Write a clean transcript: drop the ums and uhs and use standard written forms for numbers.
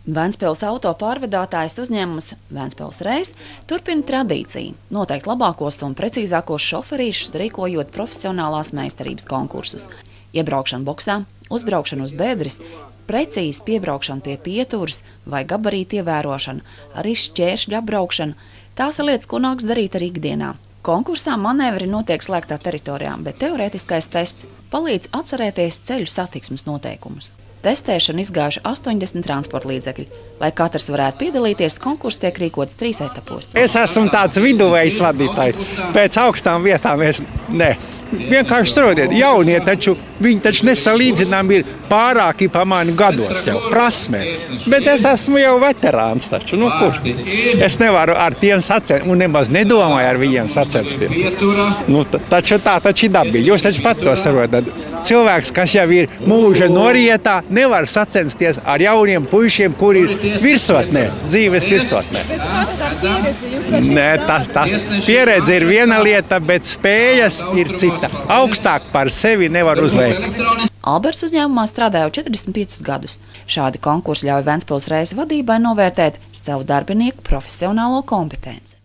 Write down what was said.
Ventspils auto pārvadātājs uzņēmums Ventspils Reis turpina tradīciju noteikt labākos un precīzākos šoferīšus, rīkojot profesionālās meistarības konkursus. Iebraukšana boksā, uzbraukšana uz bedres, precīzi piebraukšana pie pieturas vai gabarīta ievērošana, arī šķēršļu apbraukšana. Tās ir lietas, ko nāks darīt arī ikdienā. Konkursā manevri notiek slēgtā teritorijā, bet teorētiskais tests palīdz atcerēties ceļu satiksmes noteikumus. Testēšanu izgājuši 80 transporta līdzekļi. Lai katrs varētu piedalīties, konkurss tiek rīkots 3 etapos. Es esmu tāds viduvējs vadītājs. Pēc augstām vietām es ne. Vienkārši strādāt. Jaunie viņi taču nesalīdzinām ir pārāki pa mani gados jau, prasmē. Bet es esmu jau veterāns taču. Nu, kurš? Es nevaru ar tiem sacensties, un nemaz nedomāju ar viņiem sacensties. Nu, taču tā taču ir dabīgi. Jūs taču pat to saprotat. Cilvēks, kas jau ir mūža norietā, nevar sacensties ar jauniem puišiem, kuri ir virsotnē, dzīves virsotnē. Nē, tas pieredze ir viena lieta, bet spējas ir cita. Augstāk par sevi nevar uzliekt. Alberts uzņēmumā strādā jau 45 gadus. Šādi konkursi ļauj Ventspils Reisa vadībai novērtēt savu darbinieku profesionālo kompetenci.